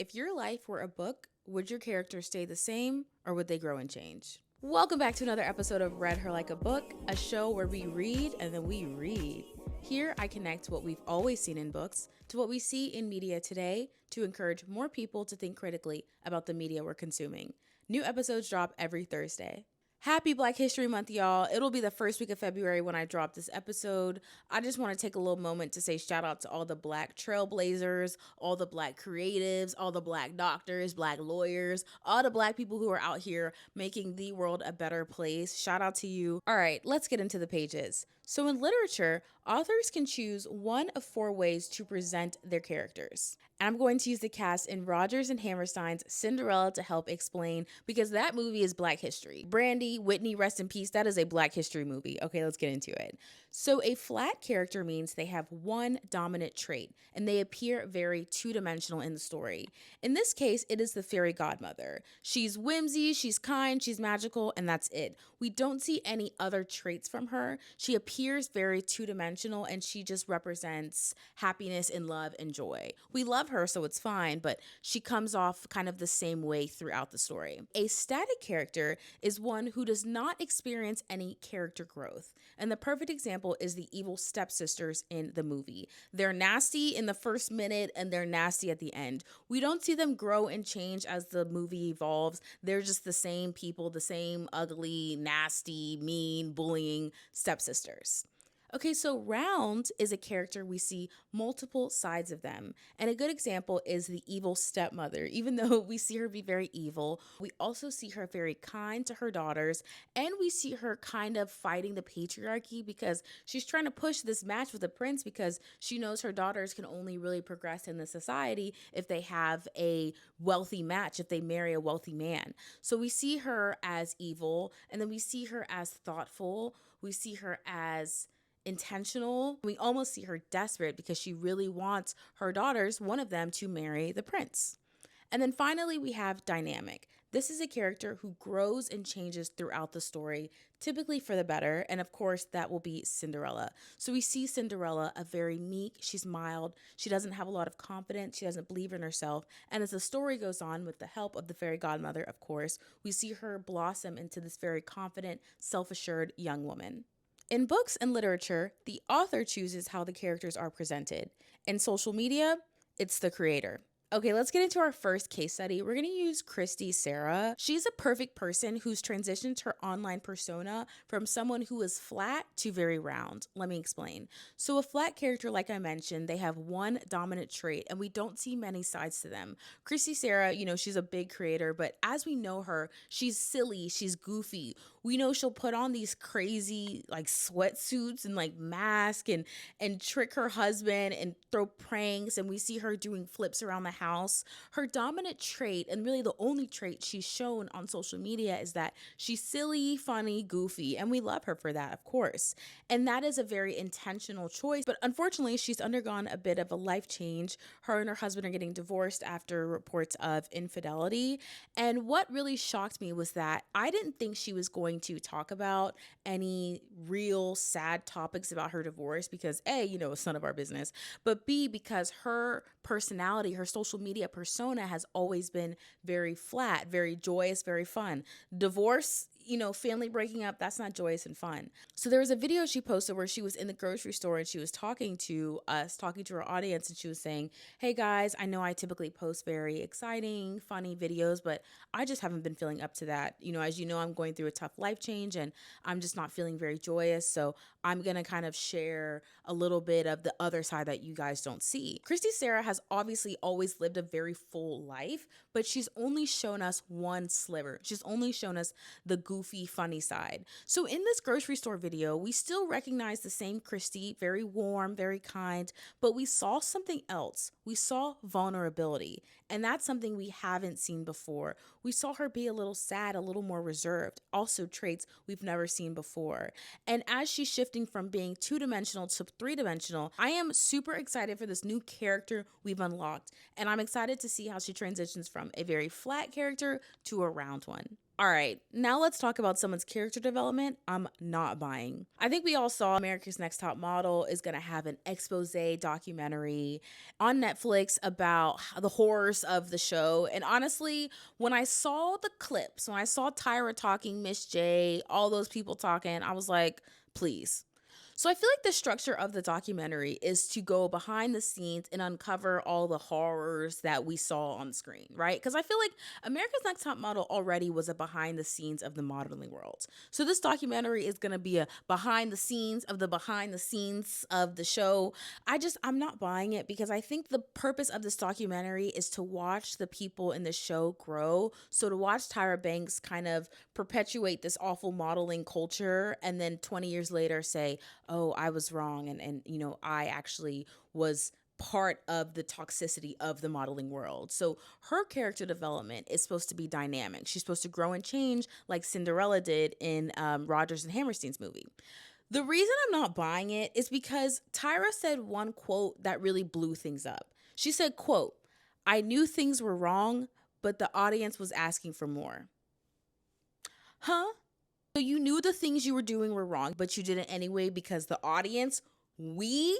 If your life were a book, would your characters stay the same or would they grow and change? Welcome back to another episode of Read Her Like a Book, a show where we read and then we read. Here I connect what we've always seen in books to what we see in media today to encourage more people to think critically about the media we're consuming. New episodes drop every Thursday. Happy Black History Month, y'all. It'll be the first week of February when I drop this episode. I just want to take a little moment to say shout out to all the Black trailblazers, all the Black creatives, all the Black doctors, Black lawyers, all the Black people who are out here making the world a better place. Shout out to you. All right, let's get into the pages. So in literature, authors can choose one of 4 ways to present their characters. And I'm going to use the cast in Rodgers and Hammerstein's Cinderella to help explain, because that movie is Black history. Brandy, Whitney, rest in peace, that is a Black history movie. Okay, let's get into it. So a flat character means they have one dominant trait, and they appear very two-dimensional in the story. In this case, it is the fairy godmother. She's whimsy, she's kind, she's magical, and that's it. We don't see any other traits from her. She appears very two-dimensional, and she just represents happiness and love and joy. We love her, so it's fine, but she comes off kind of the same way throughout the story. A static character is one who does not experience any character growth. And the perfect example is the evil stepsisters in the movie. They're nasty in the first minute and they're nasty at the end. We don't see them grow and change as the movie evolves. They're just the same people, the same ugly, nasty, mean, bullying stepsisters. Okay, so Round is a character we see multiple sides of them. And a good example is the evil stepmother. Even though we see her be very evil, we also see her very kind to her daughters, and we see her kind of fighting the patriarchy because she's trying to push this match with the prince because she knows her daughters can only really progress in the society if they have a wealthy match, if they marry a wealthy man. So we see her as evil, and then we see her as thoughtful. We see her as intentional. We almost see her desperate because she really wants her daughters, one of them, to marry the prince. And then finally, we have Dynamic. This is a character who grows and changes throughout the story, typically for the better. And of course, that will be Cinderella. So we see Cinderella, a very meek, she's mild, she doesn't have a lot of confidence, she doesn't believe in herself. And as the story goes on, with the help of the fairy godmother, of course, we see her blossom into this very confident, self-assured young woman. In books and literature, the author chooses how the characters are presented. In social media, it's the creator. Okay, let's get into our first case study. We're going to use Kristy Sarah. She's a perfect person who's transitioned her online persona from someone who is flat to very round. Let me explain. So a flat character, like I mentioned, they have one dominant trait and we don't see many sides to them. Kristy Sarah, she's a big creator, but as we know her, she's silly, she's goofy. We know she'll put on these crazy like sweatsuits and like mask and trick her husband and throw pranks, and we see her doing flips around the house. Her dominant trait, and really the only trait she's shown on social media, is that she's silly, funny, goofy, and we love her for that, of course. And that is a very intentional choice, but unfortunately she's undergone a bit of a life change. Her and her husband are getting divorced after reports of infidelity, and what really shocked me was that I didn't think she was going to talk about any real sad topics about her divorce because A, it's none of our business, but B, because her personality, her social media persona has always been very flat, very joyous, very fun. Divorce, family breaking up, that's not joyous and fun. So there was a video she posted where she was in the grocery store and she was talking to us, talking to her audience, and she was saying, hey guys, I know I typically post very exciting, funny videos, but I just haven't been feeling up to that. As you know, I'm going through a tough life change and I'm just not feeling very joyous. So I'm going to kind of share a little bit of the other side that you guys don't see. Kristy Sarah has obviously always lived a very full life, but she's only shown us one sliver. She's only shown us the goofy, funny side. So in this grocery store video, we still recognize the same Kristy, very warm, very kind, but we saw something else. We saw vulnerability, and that's something we haven't seen before. We saw her be a little sad, a little more reserved, also traits we've never seen before. And as she's shifting from being two-dimensional to three-dimensional, I am super excited for this new character we've unlocked, and I'm excited to see how she transitions from a very flat character to a round one. All right, now let's talk about someone's character development. I'm not buying. I think we all saw America's Next Top Model is going to have an expose documentary on Netflix about the horrors of the show. And honestly, when I saw the clips, when I saw Tyra talking, Miss J, all those people talking, I was like, please. So I feel like the structure of the documentary is to go behind the scenes and uncover all the horrors that we saw on screen, right? Because I feel like America's Next Top Model already was a behind the scenes of the modeling world. So this documentary is going to be a behind the scenes of the show. I'm not buying it because I think the purpose of this documentary is to watch the people in the show grow. So to watch Tyra Banks kind of perpetuate this awful modeling culture and then 20 years later say, oh, I was wrong. And I actually was part of the toxicity of the modeling world. So her character development is supposed to be dynamic. She's supposed to grow and change like Cinderella did in Rodgers and Hammerstein's movie. The reason I'm not buying it is because Tyra said one quote that really blew things up. She said, quote, "I knew things were wrong, but the audience was asking for more." Huh? So you knew the things you were doing were wrong, but you did it anyway because the audience, we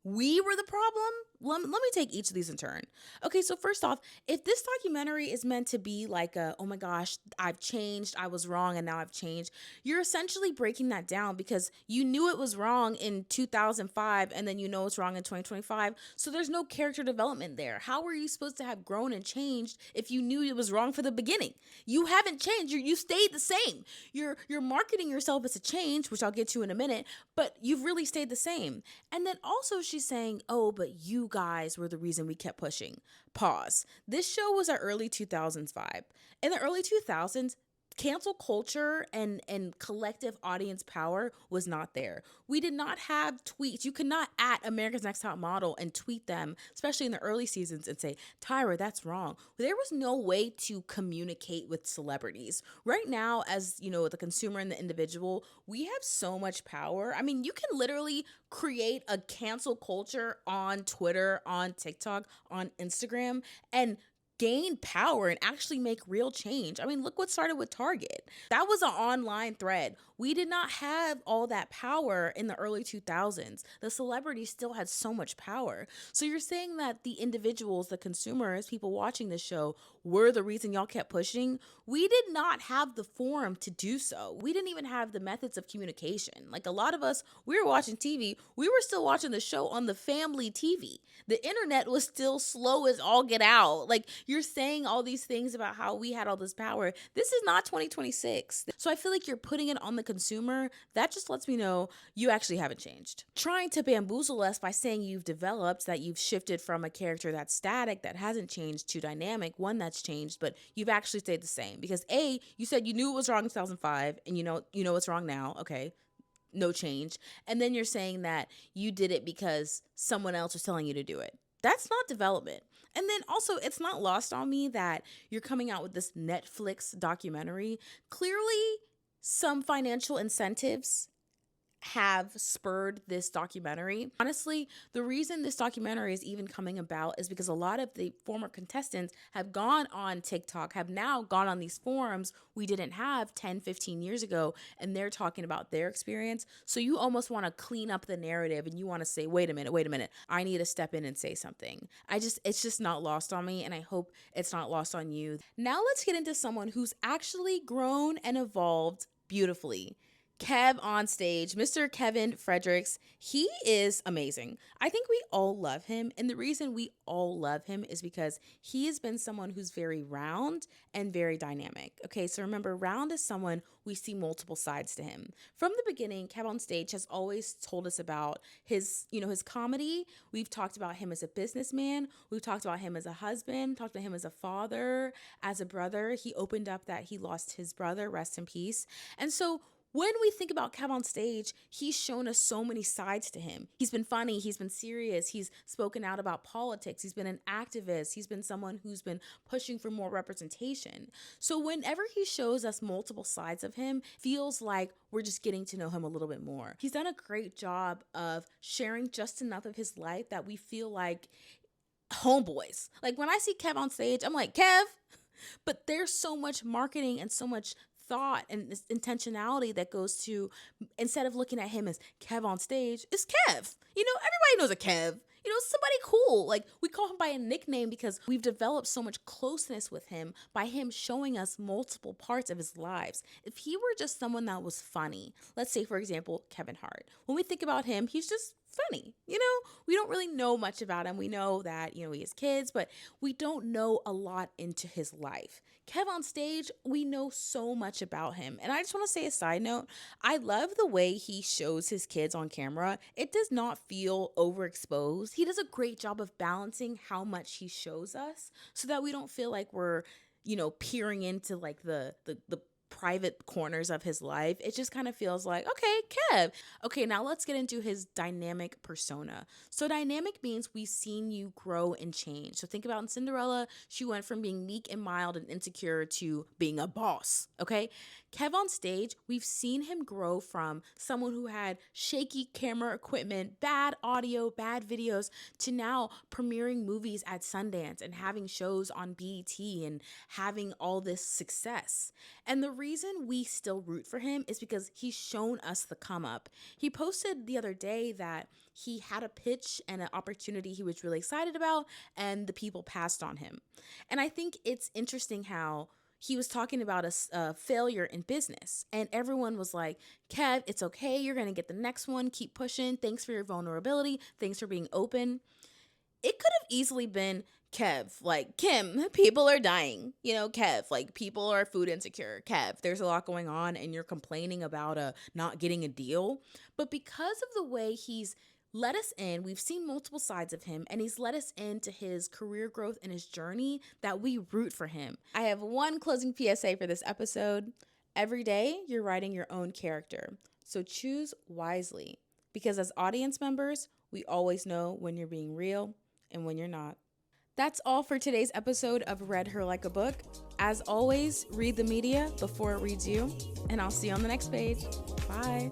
were the problem? Let me take each of these in turn. Okay, so first off, if this documentary is meant to be like oh my gosh, I've changed, I was wrong, and now I've changed, you're essentially breaking that down because you knew it was wrong in 2005 and then you know it's wrong in 2025. So there's no character development there. How were you supposed to have grown and changed if you knew it was wrong for the beginning? You haven't changed. You stayed the same. You're marketing yourself as a change, which I'll get to in a minute, but you've really stayed the same. And then also she's saying, oh, but you guys were the reason we kept pushing. Pause. This show was an early 2000s vibe. In the early 2000s, cancel culture and collective audience power was not there. We did not have tweets. You could not at America's Next Top Model and tweet them, especially in the early seasons, and say, Tyra, that's wrong. There was no way to communicate with celebrities. Right now, as you know, the consumer and the individual, we have so much power. I mean, you can literally create a cancel culture on Twitter, on TikTok, on Instagram, and gain power and actually make real change. I mean, look what started with Target. That was an online thread. We did not have all that power in the early 2000s. The celebrities still had so much power. So you're saying that the individuals, the consumers, people watching this show were the reason y'all kept pushing? We did not have the forum to do so. We didn't even have the methods of communication. Like a lot of us, we were watching TV. We were still watching the show on the family TV. The internet was still slow as all get out. Like you're saying all these things about how we had all this power. This is not 2026. So I feel like you're putting it on the consumer. That just lets me know you actually haven't changed. Trying to bamboozle us by saying you've developed, that you've shifted from a character that's static, that hasn't changed, to dynamic, one that's changed, but you've actually stayed the same. Because A, you said you knew it was wrong in 2005 and you know it's wrong now. Okay. No change. And then you're saying that you did it because someone else was telling you to do it. That's not development. And then also, it's not lost on me that you're coming out with this Netflix documentary. Clearly, some financial incentives have spurred this documentary. Honestly, the reason this documentary is even coming about is because a lot of the former contestants have gone on TikTok, have now gone on these forums we didn't have 10, 15 years ago, and they're talking about their experience. So you almost want to clean up the narrative and you want to say, wait a minute, I need to step in and say something. It's just not lost on me, and I hope it's not lost on you. Now let's get into someone who's actually grown and evolved beautifully. KevOnStage, Mr. Kevin Fredericks, he is amazing. I think we all love him. And the reason we all love him is because he has been someone who's very round and very dynamic. Okay, so remember, round is someone we see multiple sides to him. From the beginning, KevOnStage has always told us about his comedy. We've talked about him as a businessman. We've talked about him as a husband, talked about him as a father, as a brother. He opened up that he lost his brother, rest in peace. And so when we think about KevOnStage, he's shown us so many sides to him. He's been funny. He's been serious. He's spoken out about politics. He's been an activist. He's been someone who's been pushing for more representation. So whenever he shows us multiple sides of him, feels like we're just getting to know him a little bit more. He's done a great job of sharing just enough of his life that we feel like homeboys. Like when I see KevOnStage, I'm like, Kev, But there's so much marketing and so much thought and this intentionality that goes to, instead of looking at him as KevOnStage, is Kev. Everybody knows a Kev. Somebody cool. Like, we call him by a nickname because we've developed so much closeness with him by him showing us multiple parts of his lives. If he were just someone that was funny, let's say, for example, Kevin Hart, when we think about him, he's just funny. We don't really know much about him. We know that, he has kids, but we don't know a lot into his life. KevOnStage, we know so much about him. And I just want to say a side note. I love the way he shows his kids on camera. It does not feel overexposed. He does a great job of balancing how much he shows us so that we don't feel like we're, peering into like the private corners of his life. It just kind of feels like, okay, Kev. Okay, now let's get into his dynamic persona. So dynamic means we've seen you grow and change. So think about in Cinderella, she went from being meek and mild and insecure to being a boss, okay? KevOnStage, we've seen him grow from someone who had shaky camera equipment, bad audio, bad videos, to now premiering movies at Sundance and having shows on BET and having all this success. And the reason we still root for him is because he's shown us the come up. He posted the other day that he had a pitch and an opportunity he was really excited about, and the people passed on him. And I think it's interesting how he was talking about a failure in business, and everyone was like, Kev, it's okay. You're going to get the next one. Keep pushing. Thanks for your vulnerability. Thanks for being open. It could have easily been, Kev, like, Kim, people are dying. Kev, like, people are food insecure. Kev, there's a lot going on and you're complaining about not getting a deal. But because of the way he's let us in, we've seen multiple sides of him, and he's let us into his career growth and his journey, that we root for him. I have one closing PSA for this episode. Every day, you're writing your own character. So choose wisely, because as audience members, we always know when you're being real and when you're not. That's all for today's episode of Read Her Like a Book. As always, read the media before it reads you, and I'll see you on the next page. Bye.